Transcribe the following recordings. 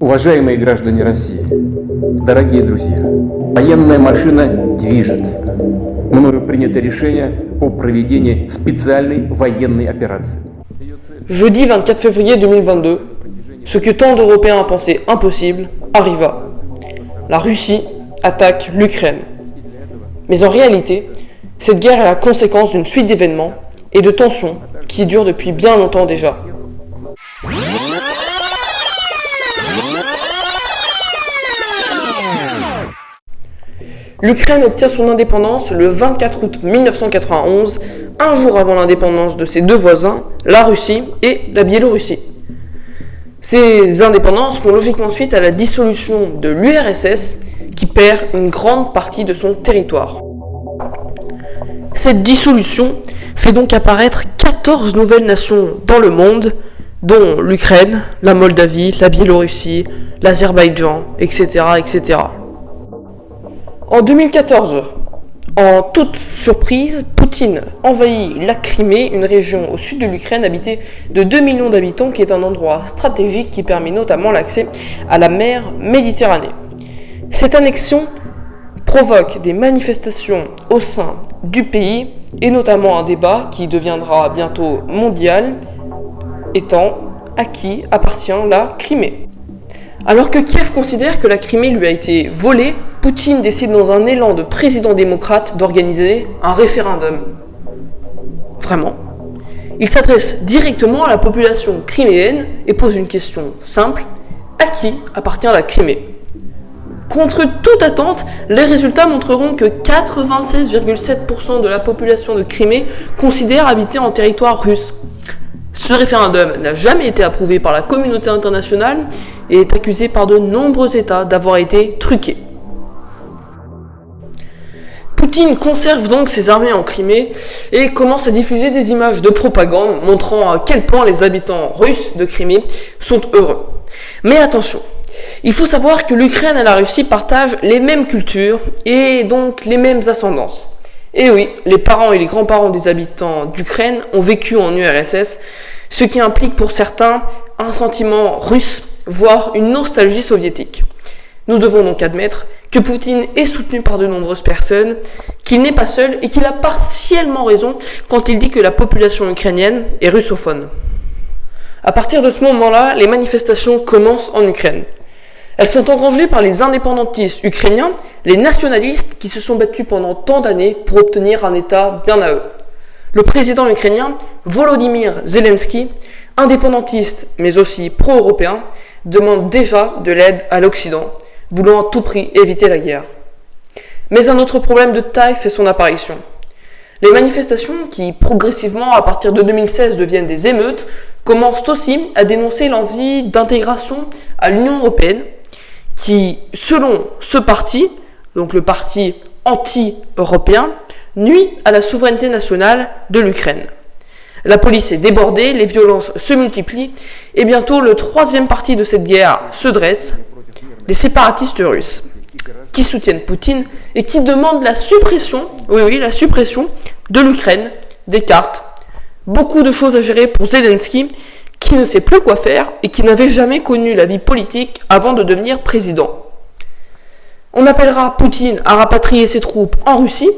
Уважаемые граждане России, дорогие друзья, военная машина движется. Мною принято решение о проведении специальной военной операции. Jeudi 24 février 2022, ce que tant d'Européens pensaient impossible arriva. La Russie attaque l'Ukraine. Mais en réalité, cette guerre est la conséquence d'une suite d'événements et de tensions qui durent depuis bien longtemps déjà. L'Ukraine obtient son indépendance le 24 août 1991, un jour avant l'indépendance de ses deux voisins, la Russie et la Biélorussie. Ces indépendances font logiquement suite à la dissolution de l'URSS qui perd une grande partie de son territoire. Cette dissolution fait donc apparaître 14 nouvelles nations dans le monde, dont l'Ukraine, la Moldavie, la Biélorussie, l'Azerbaïdjan, etc., etc. En 2014, en toute surprise, Poutine envahit la Crimée, une région au sud de l'Ukraine habitée de 2 millions d'habitants qui est un endroit stratégique qui permet notamment l'accès à la mer Méditerranée. Cette annexion provoque des manifestations au sein du pays et notamment un débat qui deviendra bientôt mondial, étant à qui appartient la Crimée. Alors que Kiev considère que la Crimée lui a été volée, Poutine décide dans un élan de président démocrate d'organiser un référendum. Vraiment. Il s'adresse directement à la population criméenne et pose une question simple. À qui appartient la Crimée ? Contre toute attente, les résultats montreront que 96,7% de la population de Crimée considère habiter en territoire russe. Ce référendum n'a jamais été approuvé par la communauté internationale et est accusé par de nombreux États d'avoir été truqué. Poutine conserve donc ses armées en Crimée et commence à diffuser des images de propagande montrant à quel point les habitants russes de Crimée sont heureux. Mais attention, il faut savoir que l'Ukraine et la Russie partagent les mêmes cultures et donc les mêmes ascendances. Et oui, les parents et les grands-parents des habitants d'Ukraine ont vécu en URSS, ce qui implique pour certains un sentiment russe, voire une nostalgie soviétique. Nous devons donc admettre que Poutine est soutenu par de nombreuses personnes, qu'il n'est pas seul et qu'il a partiellement raison quand il dit que la population ukrainienne est russophone. À partir de ce moment-là, les manifestations commencent en Ukraine. Elles sont engagées par les indépendantistes ukrainiens, les nationalistes qui se sont battus pendant tant d'années pour obtenir un État bien à eux. Le président ukrainien, Volodymyr Zelensky, indépendantiste mais aussi pro-européen, demande déjà de l'aide à l'Occident, voulant à tout prix éviter la guerre. Mais un autre problème de taille fait son apparition. Les manifestations, qui progressivement à partir de 2016 deviennent des émeutes, commencent aussi à dénoncer l'envie d'intégration à l'Union européenne, qui, selon ce parti, donc le parti anti-européen, nuit à la souveraineté nationale de l'Ukraine. La police est débordée, les violences se multiplient, et bientôt le troisième parti de cette guerre se dresse, les séparatistes russes, qui soutiennent Poutine et qui demandent la suppression, la suppression de l'Ukraine, des cartes. Beaucoup de choses à gérer pour Zelensky, qui ne sait plus quoi faire et qui n'avait jamais connu la vie politique avant de devenir président. On appellera Poutine à rapatrier ses troupes en Russie.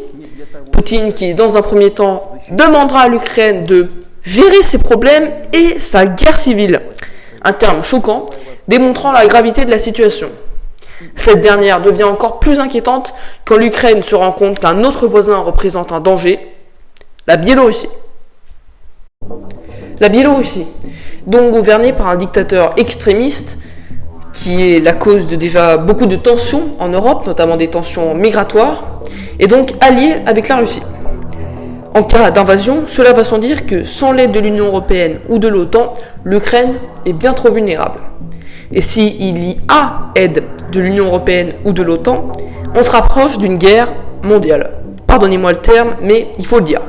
Poutine qui, dans un premier temps, demandera à l'Ukraine de gérer ses problèmes et sa guerre civile. Un terme choquant, démontrant la gravité de la situation. Cette dernière devient encore plus inquiétante quand l'Ukraine se rend compte qu'un autre voisin représente un danger, la Biélorussie. La Biélorussie, donc gouvernée par un dictateur extrémiste, qui est la cause de déjà beaucoup de tensions en Europe, notamment des tensions migratoires, est donc alliée avec la Russie. En cas d'invasion, cela va sans dire que sans l'aide de l'Union européenne ou de l'OTAN, l'Ukraine est bien trop vulnérable. Et s'il y a aide de l'Union européenne ou de l'OTAN, on se rapproche d'une guerre mondiale. Pardonnez-moi le terme, mais il faut le dire.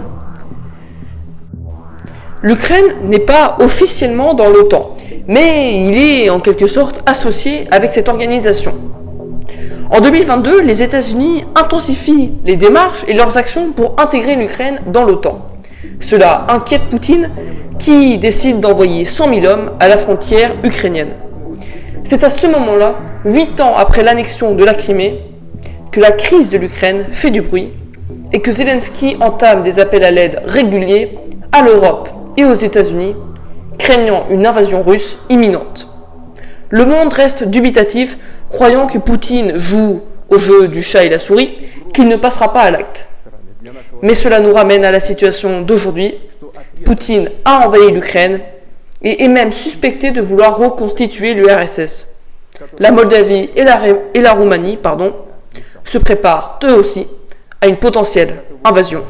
L'Ukraine n'est pas officiellement dans l'OTAN, mais il est en quelque sorte associé avec cette organisation. En 2022, les États-Unis intensifient les démarches et leurs actions pour intégrer l'Ukraine dans l'OTAN. Cela inquiète Poutine, qui décide d'envoyer 100 000 hommes à la frontière ukrainienne. C'est à ce moment-là, 8 ans après l'annexion de la Crimée, que la crise de l'Ukraine fait du bruit et que Zelensky entame des appels à l'aide réguliers à l'Europe et aux États-Unis, craignant une invasion russe imminente. Le monde reste dubitatif, croyant que Poutine joue au jeu du chat et la souris, qu'il ne passera pas à l'acte. Mais cela nous ramène à la situation d'aujourd'hui. Poutine a envahi l'Ukraine et est même suspecté de vouloir reconstituer l'URSS. La Moldavie et la Roumanie se préparent eux aussi à une potentielle invasion